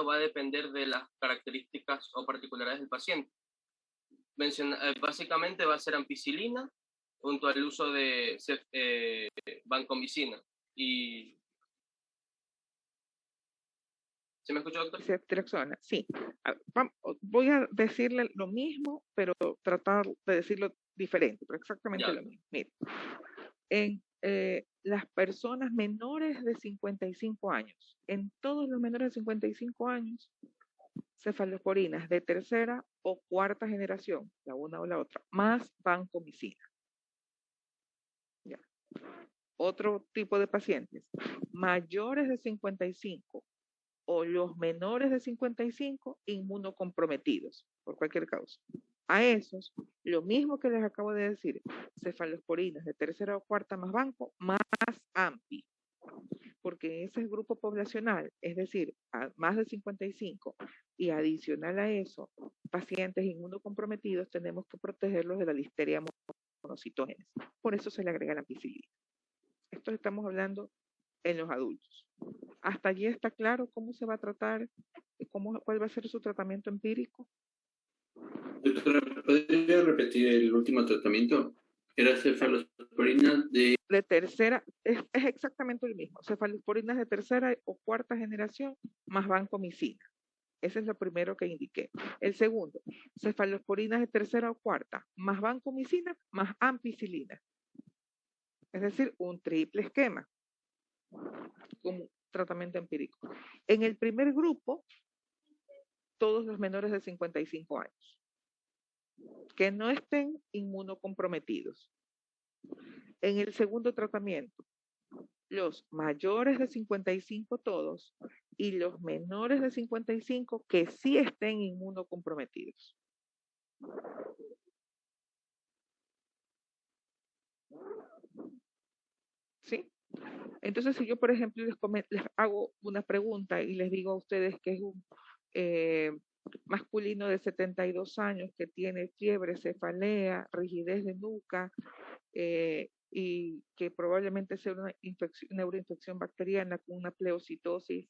tratamiento va a depender de las características o particularidades del paciente. Básicamente va a ser ampicilina junto al uso de vancomicina. Y ¿se me escuchó, doctor? Ceftriaxona, sí. Voy a decirle lo mismo, pero tratar de decirlo diferente, pero exactamente Ya. lo mismo. Mire, en las personas menores de 55 años, en todos los menores de 55 años, cefalosporinas de tercera o cuarta generación, la una o la otra, más vancomicina. Ya. Otro tipo de pacientes, mayores de 55 o los menores de 55 inmunocomprometidos por cualquier causa. A esos, lo mismo que les acabo de decir, cefalosporinas de tercera o cuarta más banco, más AMPI, porque ese es el grupo poblacional, es decir, más de 55, y adicional a eso, pacientes inmunocomprometidos, tenemos que protegerlos de la listeria monocitogénesis. Por eso se le agrega la ampicilina. Esto estamos hablando en los adultos. ¿Hasta allí está claro cómo se va a tratar? ¿Cuál va a ser su tratamiento empírico? Doctora, ¿podría repetir el último tratamiento? Era cefalosporina de tercera, es exactamente el mismo. Cefalosporinas de tercera o cuarta generación más vancomicina. Ese es lo primero que indiqué. El segundo, cefalosporinas de tercera o cuarta más vancomicina más ampicilina. Es decir, un triple esquema como tratamiento empírico. En el primer grupo, todos los menores de 55 años, que no estén inmunocomprometidos. En el segundo tratamiento, los mayores de 55 todos y los menores de 55 que sí estén inmunocomprometidos. ¿Sí? Entonces, si yo, por ejemplo, les hago una pregunta y les digo a ustedes que es un masculino de 72 años que tiene fiebre, cefalea, rigidez de nuca y que probablemente sea una neuroinfección bacteriana con una pleocitosis,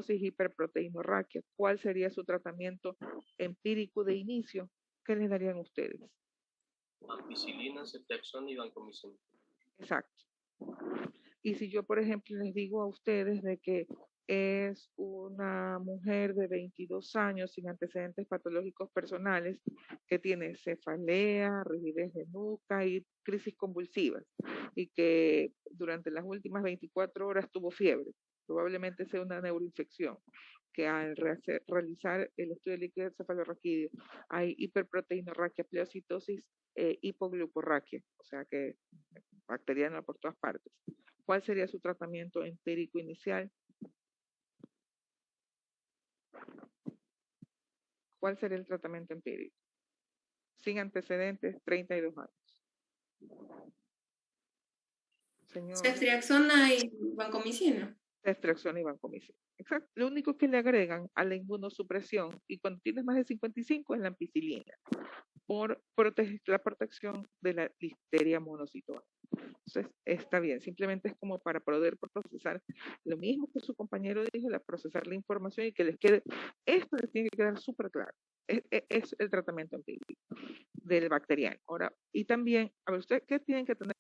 hiperproteinorraquia, ¿cuál sería su tratamiento empírico de inicio? ¿Qué les darían ustedes? Ampicilina, ceftriaxona y vancomicina. Exacto. Y si yo, por ejemplo, les digo a ustedes de que es una mujer de 22 años sin antecedentes patológicos personales que tiene cefalea, rigidez de nuca y crisis convulsivas y que durante las últimas 24 horas tuvo fiebre, probablemente sea una neuroinfección, que al realizar el estudio de líquido cefalorraquídeo hay hiperproteinorraquia, pleocitosis, hipoglucorraquia, o sea que bacteriana por todas partes. ¿Cuál sería su tratamiento empírico inicial? ¿Cuál sería el tratamiento empírico? Sin antecedentes, 32 años. Señor. Ceftriaxona y vancomicina. Ceftriaxona y vancomicina. Exacto. Lo único que le agregan a la inmunosupresión, y cuando tienes más de 55, es la ampicilina, por la protección de la listeria monocitoma. Entonces, está bien, simplemente es como para poder procesar lo mismo que su compañero dijo, procesar la información y que les quede, esto les tiene que quedar súper claro. Es el tratamiento empírico del bacteriano. Ahora, y también, a ver, ustedes, ¿qué tienen que tener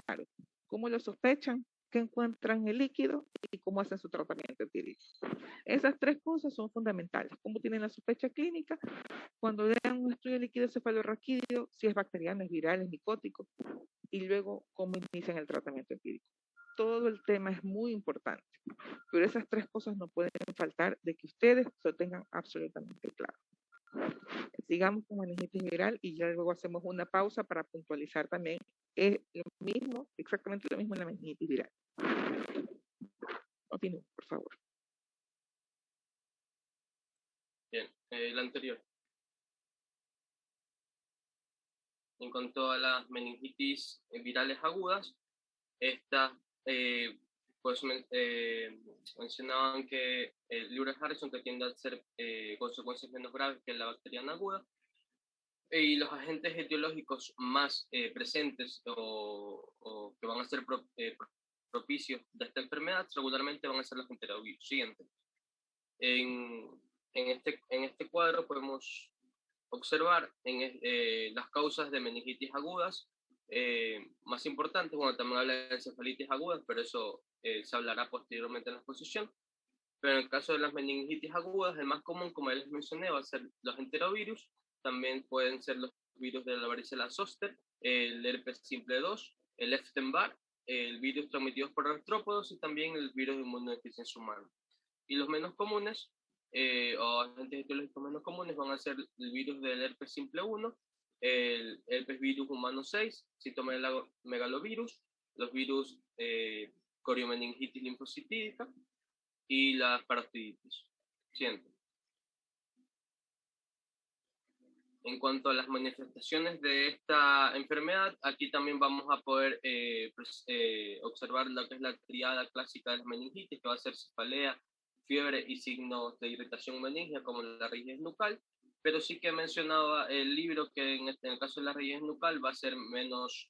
claro? ¿Cómo lo sospechan? ¿Qué encuentran en el líquido? ¿Y cómo hacen su tratamiento empírico? Esas tres cosas son fundamentales. ¿Cómo tienen la sospecha clínica? Cuando vean un estudio de líquido cefalorraquídeo, si es bacteriano, es viral, es micótico, y luego cómo inician el tratamiento empírico. Todo el tema es muy importante, pero esas tres cosas no pueden faltar de que ustedes lo tengan absolutamente claro. Sigamos con meningitis viral y ya luego hacemos una pausa para puntualizar también lo mismo, exactamente lo mismo en la meningitis viral. Continúe, por favor. Bien, el anterior. En cuanto a las meningitis virales agudas, estas pues mencionaban que el Lewis Harrison que tiende a ser consecuencias menos graves que la bacteriana aguda, y los agentes etiológicos más presentes o que van a ser propicios de esta enfermedad regularmente van a ser los enterovirus siguientes. En, en este cuadro podemos observar las causas de meningitis agudas más importantes. Bueno, también habla de encefalitis agudas, pero eso se hablará posteriormente en la exposición. Pero en el caso de las meningitis agudas, el más común, como ya les mencioné, va a ser los enterovirus. También pueden ser los virus de la varicela zoster, el herpes simple 2, el Epstein-Barr, el virus transmitido por artrópodos y también el virus de inmunodeficiencia humana. Y los menos comunes, o agentes etiológicos menos comunes, van a ser el virus del herpes simple 1, el herpes virus humano 6, citomegalovirus, los virus coriomeningitis linfocitídica y la parotiditis. Siguiente. En cuanto a las manifestaciones de esta enfermedad, aquí también vamos a poder observar lo que es la triada clásica de la meningitis, que va a ser cefalea, fiebre y signos de irritación meningia, como la rigidez nucal, pero sí que mencionaba el libro que en el caso de la rigidez nucal va a ser menos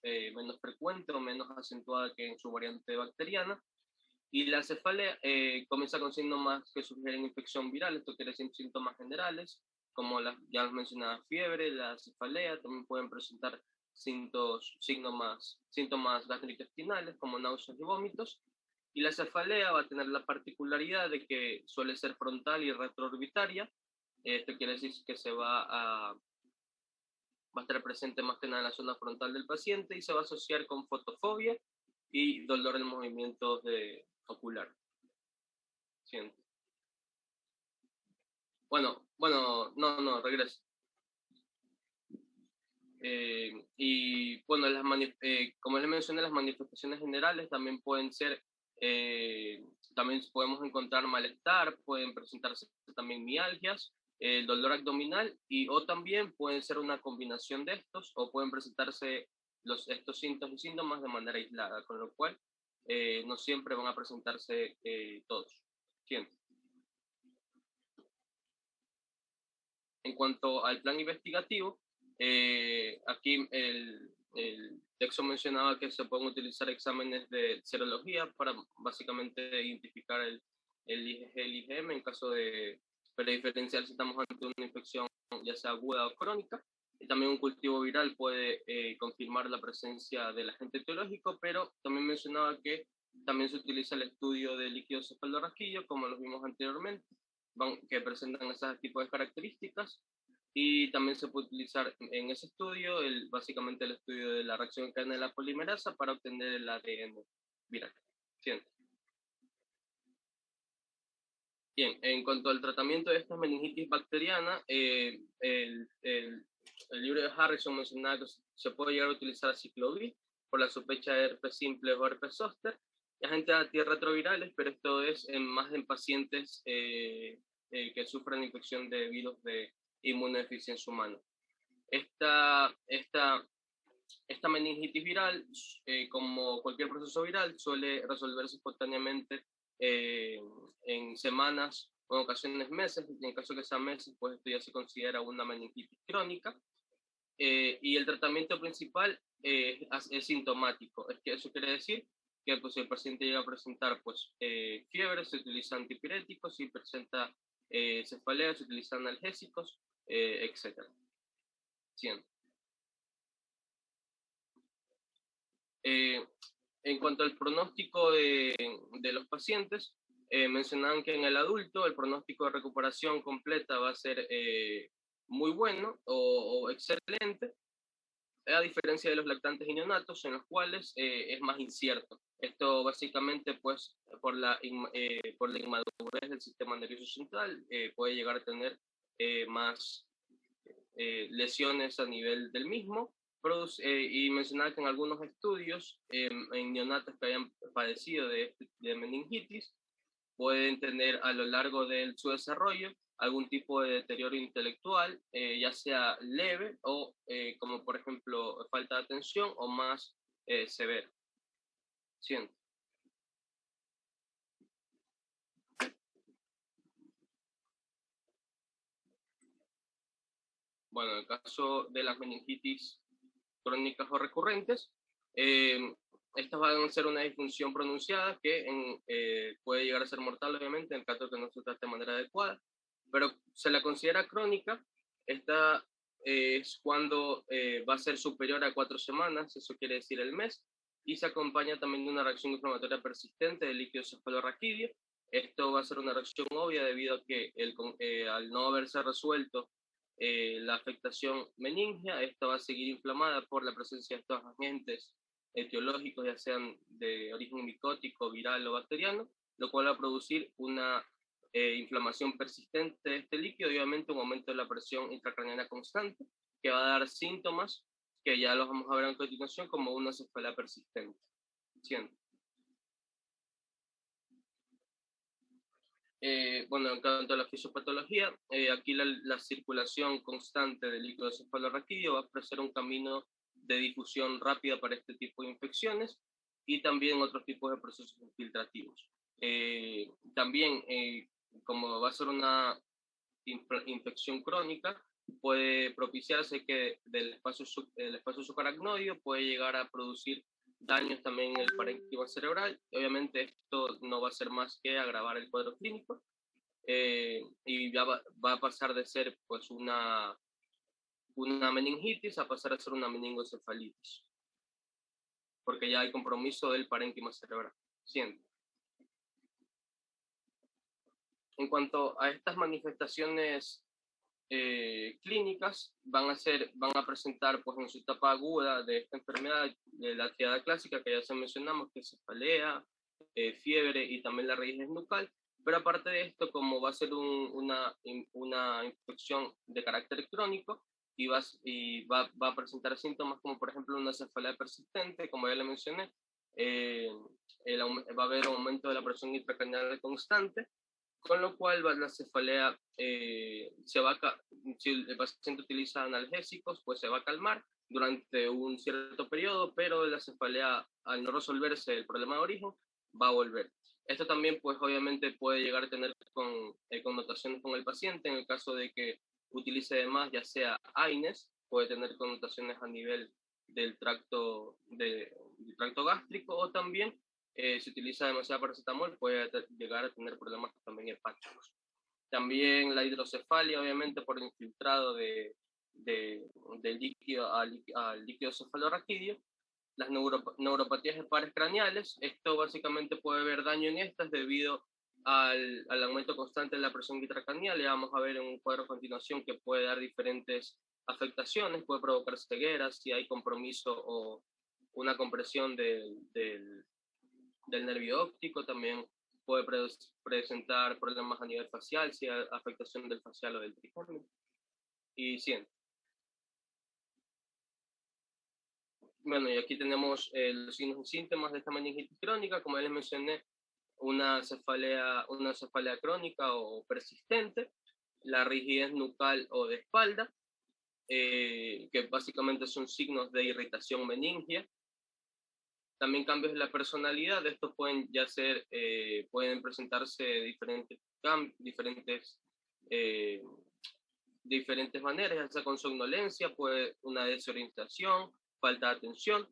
frecuente o menos acentuada que en su variante bacteriana, y la cefalea comienza con síntomas que sugieren infección viral, esto quiere decir síntomas generales, como ya les mencionaba, fiebre, la cefalea, también pueden presentar síntomas gastrointestinales como náuseas y vómitos, y la cefalea va a tener la particularidad de que suele ser frontal y retroorbitaria, esto quiere decir que va a estar presente más que nada en la zona frontal del paciente y se va a asociar con fotofobia y dolor en movimientos ocular. Siento. Bueno, no, regreso. Y bueno, como les mencioné, las manifestaciones generales también pueden ser, también podemos encontrar malestar, pueden presentarse también mialgias, el dolor abdominal, o también pueden ser una combinación de estos, o pueden presentarse estos síntomas y síntomas de manera aislada, con lo cual no siempre van a presentarse todos. Siento. En cuanto al plan investigativo, aquí el texto mencionaba que se pueden utilizar exámenes de serología para básicamente identificar el IgG, el IgM en caso de diferenciar si estamos ante una infección ya sea aguda o crónica. Y también un cultivo viral puede confirmar la presencia del agente etiológico, pero también mencionaba que también se utiliza el estudio de líquido cefalorraquídeo, como lo vimos anteriormente, que presentan esos tipos de características, y también se puede utilizar en ese estudio básicamente el estudio de la reacción en cadena de la polimerasa para obtener el ADN viral. Bien, en cuanto al tratamiento de esta meningitis bacteriana, el libro de Harrison mencionaba que se puede llegar a utilizar ciclovir por la sospecha de herpes simple o herpes zóster, y agentes antirretrovirales, pero esto es más en pacientes que sufren infección de virus de inmunodeficiencia humana. Esta meningitis viral, como cualquier proceso viral, suele resolverse espontáneamente en semanas o en ocasiones meses. En caso que sean meses, pues esto ya se considera una meningitis crónica. Y el tratamiento principal es sintomático. Es que eso quiere decir que pues, si el paciente llega a presentar pues, fiebre, se utilizan antipiréticos, si presenta cefalea, se utilizan analgésicos, etc. En cuanto al pronóstico de los pacientes, mencionaban que en el adulto el pronóstico de recuperación completa va a ser muy bueno o excelente, a diferencia de los lactantes y neonatos, en los cuales es más incierto. Esto básicamente pues por la inmadurez del sistema nervioso central puede llegar a tener más lesiones a nivel del mismo, y mencionaba que en algunos estudios en neonatos que hayan padecido de meningitis pueden tener a lo largo de su desarrollo algún tipo de deterioro intelectual, ya sea leve o como por ejemplo falta de atención o más severo. Siento. Bueno, en el caso de las meningitis crónicas o recurrentes, estas van a ser una disfunción pronunciada que puede llegar a ser mortal, obviamente, en el caso de que no se trate de manera adecuada, pero se la considera crónica. Esta es cuando va a ser superior a 4 semanas, eso quiere decir el mes, y se acompaña también de una reacción inflamatoria persistente del líquido cefalorraquídeo. Esto va a ser una reacción obvia debido a que al no haberse resuelto la afectación meningia, esta va a seguir inflamada por la presencia de estos agentes etiológicos, ya sean de origen micótico, viral o bacteriano, lo cual va a producir una inflamación persistente de este líquido y obviamente un aumento de la presión intracraneana constante, que va a dar síntomas que ya los vamos a ver a continuación como una cefalea persistente. ¿Siento? Bueno, en cuanto a la fisiopatología, aquí la circulación constante del líquido cefalorraquídeo va a ofrecer un camino de difusión rápida para este tipo de infecciones y también otros tipos de procesos infiltrativos. También, como va a ser una infección crónica, puede propiciarse que el espacio subaracnoideo puede llegar a producir daños también en el parénquima cerebral. Obviamente esto no va a ser más que agravar el cuadro clínico y ya va a pasar de ser pues una meningitis a pasar a ser una meningocefalitis, porque ya hay compromiso del parénquima cerebral. Siento. En cuanto a estas manifestaciones clínicas, van a presentar pues en su etapa aguda de esta enfermedad de la triada clásica que ya se mencionamos, que es cefalea, fiebre y también la rigidez nucal. Pero aparte de esto, como va a ser una infección de carácter crónico y va a presentar síntomas como por ejemplo una cefalea persistente, como ya le mencioné, va a haber un aumento de la presión intracraneal constante, con lo cual la cefalea si el paciente utiliza analgésicos, pues se va a calmar durante un cierto periodo, pero la cefalea, al no resolverse el problema de origen, va a volver. Esto también, pues obviamente puede llegar a tener connotaciones con el paciente, en el caso de que utilice además ya sea AINES, puede tener connotaciones a nivel del tracto gástrico, o también si utiliza demasiado paracetamol puede llegar a tener problemas también hepáticos. También la hidrocefalia, obviamente por el infiltrado del líquido al líquido cefalorraquídeo. Las neuropatías de pares craneales, esto básicamente puede haber daño en estas debido al aumento constante de la presión intracraneal. Ya vamos a ver en un cuadro a continuación que puede dar diferentes afectaciones, puede provocar cegueras si hay compromiso o una compresión del nervio óptico. También puede presentar problemas a nivel facial, si hay afectación del facial o del trigémino. Y siento. Bueno, y aquí tenemos los signos y síntomas de esta meningitis crónica. Como ya les mencioné, una cefalea crónica o persistente, la rigidez nucal o de espalda, que básicamente son signos de irritación meningia. También cambios de la personalidad, estos pueden pueden presentarse diferentes maneras, ya sea con somnolencia, una desorientación, falta de atención.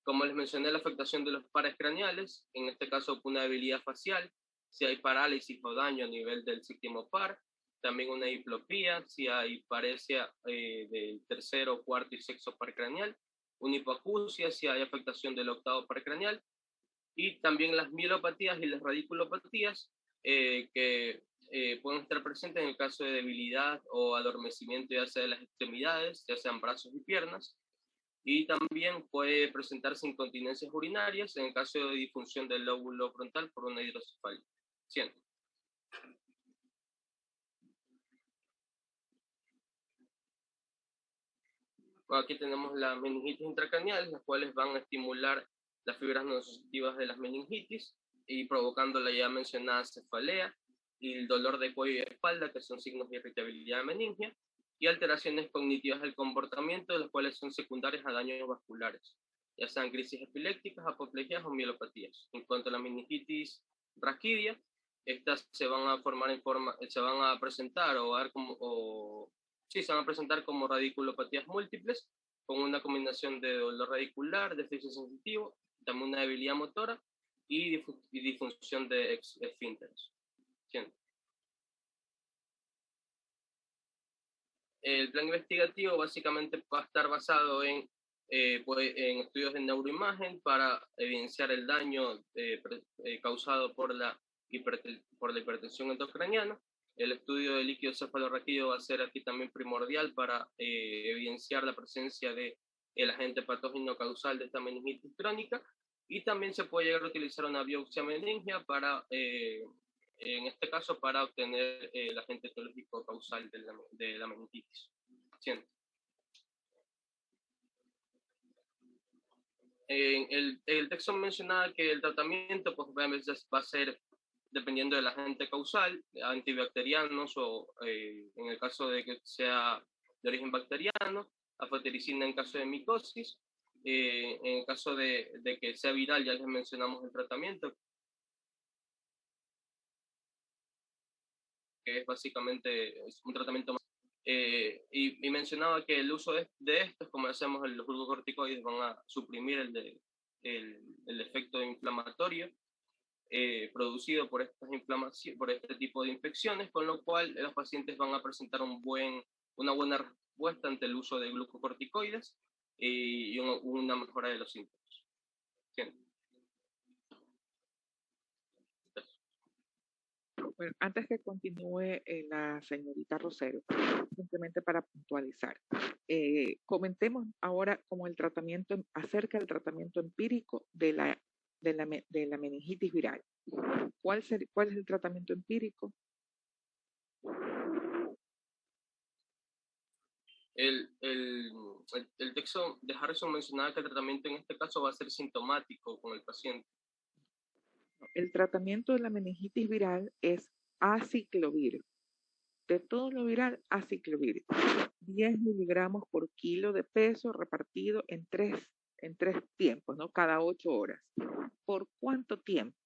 Como les mencioné, la afectación de los pares craneales, en este caso una debilidad facial, si hay parálisis o daño a nivel del séptimo par, también una diplopía, si hay paresia del tercero, cuarto y sexto par craneal, una hipoacusia, si hay afectación del octavo par craneal, y también las mielopatías y las radiculopatías que pueden estar presentes en el caso de debilidad o adormecimiento ya sea de las extremidades, ya sean brazos y piernas, y también puede presentarse incontinencias urinarias en el caso de disfunción del lóbulo frontal por una hidrocefalia. Siento. Bueno, aquí tenemos las meningitis intracraneales, las cuales van a estimular las fibras nociceptivas de las meningitis y provocando la ya mencionada cefalea y el dolor de cuello y espalda, que son signos de irritabilidad meningia, y alteraciones cognitivas del comportamiento, las cuales son secundarias a daños vasculares, ya sean crisis epilépticas, apoplegias o mielopatías. En cuanto a la meningitis raquídea, estas se van a presentar se van a presentar como radiculopatías múltiples, con una combinación de dolor radicular, déficit sensitivo, también una debilidad motora y disfunción de esfínteres. ¿Sí? El plan investigativo básicamente va a estar basado en estudios de neuroimagen para evidenciar el daño causado por la hipertensión endocraniana. El estudio del líquido cefalorraquídeo va a ser aquí también primordial para evidenciar la presencia del agente patógeno causal de esta meningitis crónica, y también se puede llegar a utilizar una biopsia meningia para, en este caso, para obtener el agente etiológico causal de la meningitis. ¿Sí? El texto mencionaba que el tratamiento pues, va a ser dependiendo del agente causal, antibacterianos o en el caso de que sea de origen bacteriano, afotericina en caso de micosis. En el caso de que sea viral, ya les mencionamos el tratamiento, que es básicamente un tratamiento más. Y mencionaba que el uso de estos, como hacemos los glucocorticoides, van a suprimir el efecto inflamatorio producido por por este tipo de infecciones, con lo cual los pacientes van a presentar una buena respuesta ante el uso de glucocorticoides y una mejora de los síntomas. ¿Sí? Bueno, antes que continúe la señorita Rosero, simplemente para puntualizar, comentemos ahora como acerca del tratamiento empírico de la meningitis viral. ¿Cuál es el tratamiento empírico? El texto de Harrison mencionaba que el tratamiento en este caso va a ser sintomático con el paciente. El tratamiento de la meningitis viral es aciclovir. De todo lo viral, aciclovir. 10 miligramos por kilo de peso repartido en tres tiempos, ¿no? Cada 8 horas. ¿Por cuánto tiempo?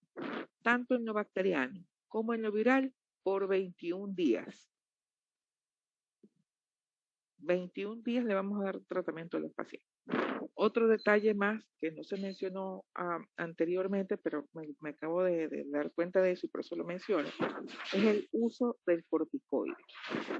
Tanto en lo bacteriano como en lo viral, por 21 días. 21 días le vamos a dar tratamiento a los pacientes. Otro detalle más que no se mencionó anteriormente, pero me acabo de dar cuenta de eso y por eso lo menciono, es el uso del corticoide.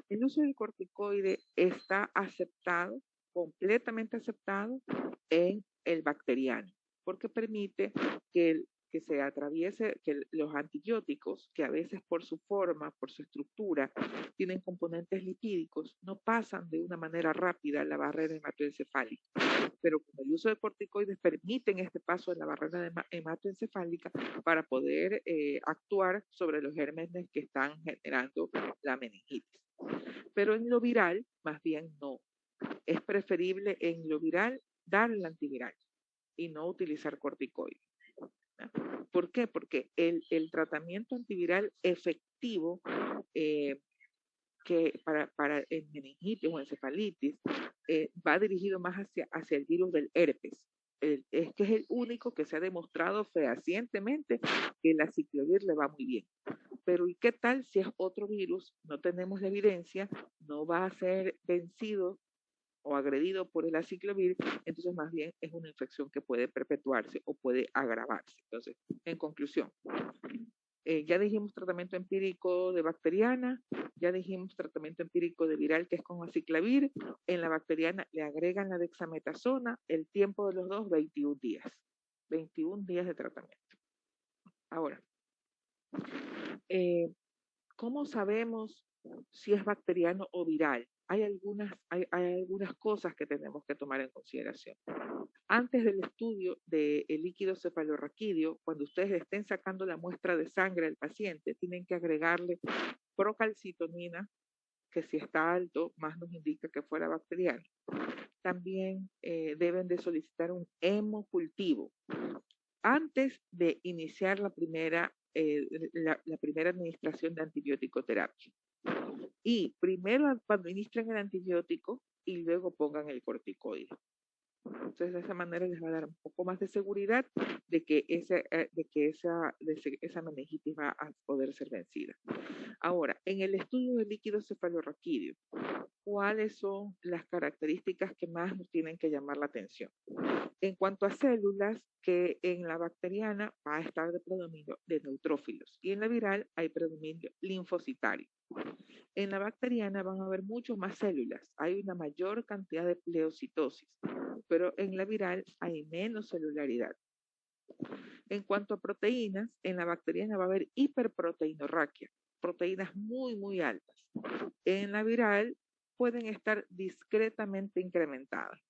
El uso del corticoide está aceptado, completamente aceptado en el bacteriano, porque permite que se atraviese, que los antibióticos, que a veces por su forma, por su estructura, tienen componentes lipídicos, no pasan de una manera rápida la barrera hematoencefálica. Pero con el uso de corticoides permiten este paso en la barrera hematoencefálica para poder actuar sobre los gérmenes que están generando la meningitis. Pero en lo viral, más bien no. Es preferible en lo viral dar el antiviral y no utilizar corticoides. ¿Por qué? Porque el tratamiento antiviral efectivo que para el meningitis o encefalitis va dirigido más hacia el virus del herpes. Es que es el único que se ha demostrado fehacientemente que el aciclovir le va muy bien. Pero ¿y qué tal si es otro virus? No tenemos la evidencia, no va a ser vencido o agredido por el aciclovir, entonces más bien es una infección que puede perpetuarse o puede agravarse. Entonces, en conclusión, ya dijimos tratamiento empírico de bacteriana, ya dijimos tratamiento empírico de viral que es con aciclovir, en la bacteriana le agregan la dexametasona, el tiempo de los dos, 21 días. 21 días de tratamiento. Ahora, ¿cómo sabemos si es bacteriano o viral? Hay algunas cosas que tenemos que tomar en consideración. Antes del estudio del líquido cefalorraquídeo, cuando ustedes estén sacando la muestra de sangre al paciente, tienen que agregarle procalcitonina, que si está alto, más nos indica que fuera bacteriano. También deben de solicitar un hemocultivo antes de iniciar la primera administración de antibiótico terapia. Y primero administren el antibiótico y luego pongan el corticoide. Entonces, de esa manera les va a dar un poco más de seguridad de que, esa meningitis va a poder ser vencida. Ahora, en el estudio del líquido cefalorraquídeo, ¿cuáles son las características que más nos tienen que llamar la atención? En cuanto a células, que en la bacteriana va a estar de predominio de neutrófilos y en la viral hay predominio linfocitario. En la bacteriana van a haber mucho más células, hay una mayor cantidad de pleocitosis, pero en la viral hay menos celularidad. En cuanto a proteínas, en la bacteriana va a haber hiperproteinorraquia, proteínas muy, muy altas. En la viral pueden estar discretamente incrementadas.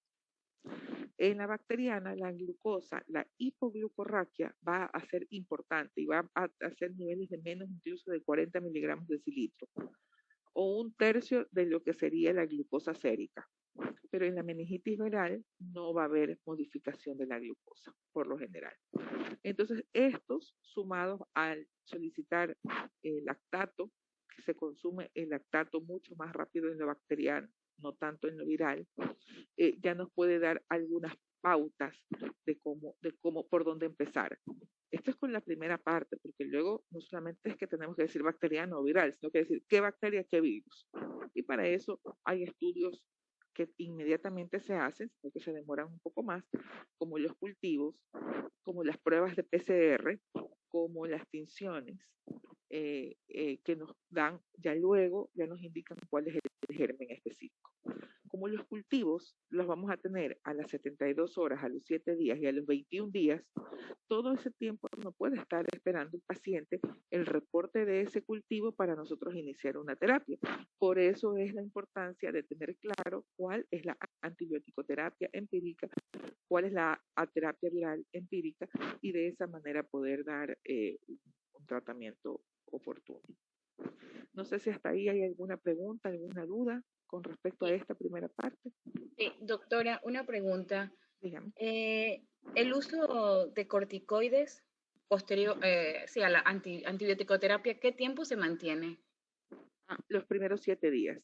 En la bacteriana, la glucosa, la hipoglucorraquia va a ser importante y va a hacer niveles de menos incluso de 40 miligramos de decilitro, o un tercio de lo que sería la glucosa sérica. Pero en la meningitis viral no va a haber modificación de la glucosa, por lo general. Entonces, estos sumados al solicitar el lactato, que se consume el lactato mucho más rápido en lo bacteriano, no tanto en lo viral, ya nos puede dar algunas pautas de cómo, por dónde empezar. Esto es con la primera parte, porque luego no solamente es que tenemos que decir bacteriano o viral, sino que decir qué bacteria, qué virus. Y para eso hay estudios que inmediatamente se hacen, porque se demoran un poco más, como los cultivos, como las pruebas de PCR, como las tinciones, que nos dan, ya luego, ya nos indican cuál es el germen específico. Como los cultivos los vamos a tener a las 72 horas, a los 7 días y a los 21 días, todo ese tiempo no puede estar esperando el paciente el reporte de ese cultivo para nosotros iniciar una terapia. Por eso es la importancia de tener claro cuál es la antibiótico-terapia empírica, cuál es la terapia viral empírica y de esa manera poder dar un tratamiento oportuno. No sé si hasta ahí hay alguna pregunta, alguna duda con respecto a esta primera parte. Doctora, una pregunta. Dígame. El uso de corticoides posterior, sí, a la antibiótico-terapia, ¿qué tiempo se mantiene? Los primeros 7 días.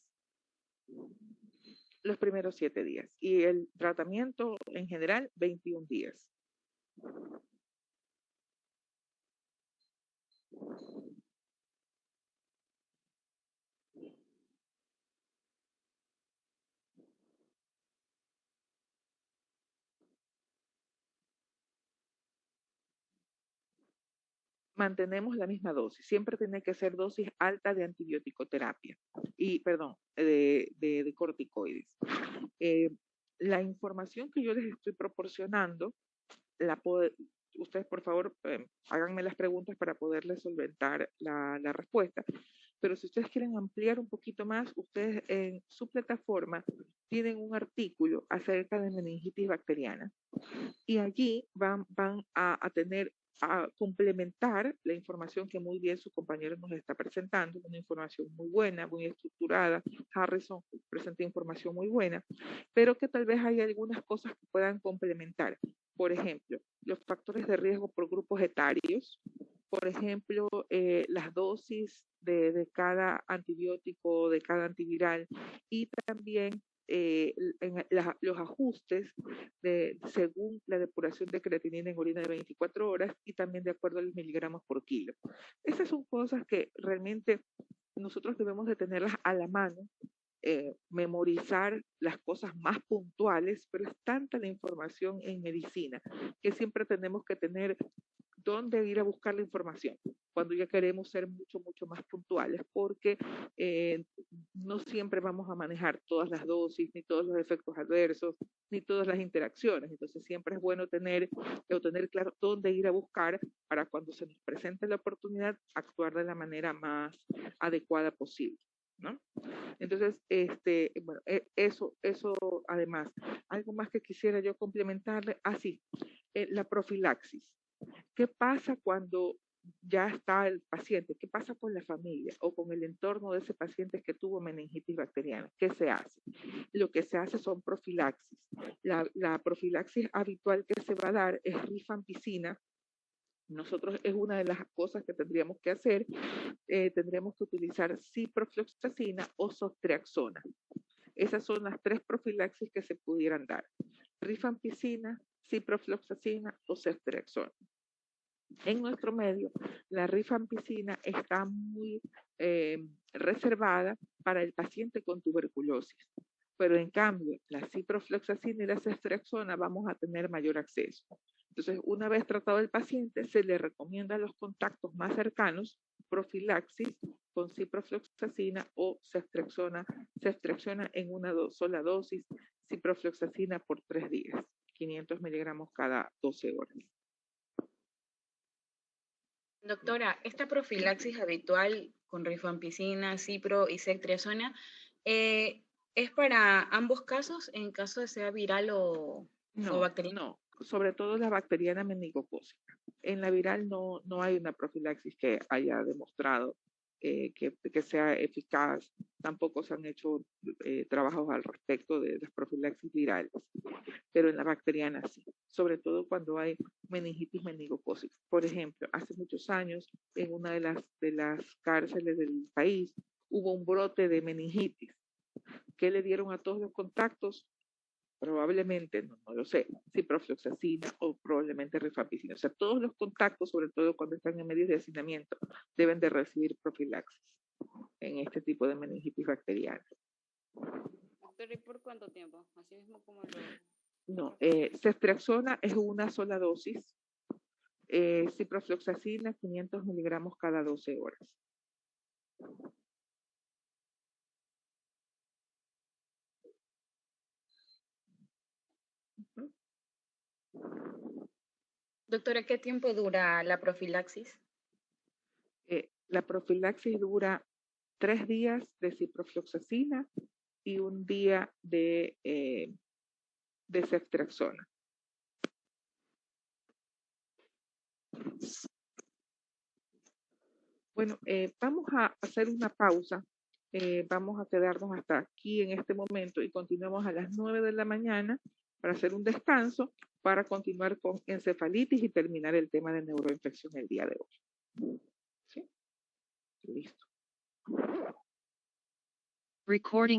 Los primeros 7 días. Y el tratamiento en general, 21 días. Mantenemos la misma dosis. Siempre tiene que ser dosis alta de antibiótico-terapia y, perdón, de corticoides. La información que yo les estoy proporcionando, ustedes por favor háganme las preguntas para poderles solventar la respuesta. Pero si ustedes quieren ampliar un poquito más, ustedes en su plataforma tienen un artículo acerca de meningitis bacteriana y allí van a tener a complementar la información que muy bien su compañero nos está presentando, una información muy buena, muy estructurada. Harrison presenta información muy buena, pero que tal vez hay algunas cosas que puedan complementar. Por ejemplo, los factores de riesgo por grupos etarios, por ejemplo, las dosis de cada antibiótico, de cada antiviral y también los ajustes según la depuración de creatinina en orina de 24 horas y también de acuerdo a los miligramos por kilo. Esas son cosas que realmente nosotros debemos de tenerlas a la mano, memorizar las cosas más puntuales, pero es tanta la información en medicina que siempre tenemos que tener dónde ir a buscar la información cuando ya queremos ser mucho, mucho más puntuales, porque no siempre vamos a manejar todas las dosis, ni todos los efectos adversos, ni todas las interacciones. Entonces siempre es bueno tener claro dónde ir a buscar para cuando se nos presente la oportunidad, actuar de la manera más adecuada posible, ¿no? Entonces, bueno, eso además, algo más que quisiera yo complementarle, sí, la profilaxis. ¿Qué pasa cuando ya está el paciente? ¿Qué pasa con la familia o con el entorno de ese paciente que tuvo meningitis bacteriana? ¿Qué se hace? Lo que se hace son profilaxis. La profilaxis habitual que se va a dar es rifampicina. Nosotros es una de las cosas que tendríamos que hacer. Tendríamos que utilizar ciprofloxacina o softriaxona. Esas son las 3 profilaxis que se pudieran dar. rifampicina, ciprofloxacina o ceftriaxona. En nuestro medio, la rifampicina está muy reservada para el paciente con tuberculosis, pero en cambio, la ciprofloxacina y la ceftriaxona vamos a tener mayor acceso. Entonces, una vez tratado el paciente, se le recomienda a los contactos más cercanos profilaxis con ciprofloxacina o ceftriaxona en una sola dosis, ciprofloxacina por 3 días, 500 miligramos cada 12 horas. Doctora, esta profilaxis habitual con rifampicina, cipro y ceftriaxona, ¿es para ambos casos, en caso de sea viral o bacteriana? No, sobre todo la bacteriana meningocócica. En la viral no hay una profilaxis que haya demostrado que sea eficaz. Tampoco se han hecho trabajos al respecto de las profilaxis virales, pero en la bacteriana sí, sobre todo cuando hay meningitis meningocócica. Por ejemplo, hace muchos años en una de las cárceles del país hubo un brote de meningitis que le dieron a todos los contactos, probablemente, no lo sé, ciprofloxacina o probablemente rifampicina. O sea, todos los contactos, sobre todo cuando están en medios de hacinamiento, deben de recibir profilaxis en este tipo de meningitis bacteriana. Doctor, ¿y por cuánto tiempo? Así mismo como lo... No, ceftriaxona es una sola dosis, ciprofloxacina 500 miligramos cada 12 horas. Doctora, ¿qué tiempo dura la profilaxis? La profilaxis dura 3 días de ciprofloxacina y 1 día de ceftriaxona. Bueno, vamos a hacer una pausa. Vamos a quedarnos hasta aquí en este momento y continuamos a las 9 de la mañana para hacer un descanso, para continuar con encefalitis y terminar el tema de neuroinfección el día de hoy. ¿Sí? Listo. Recording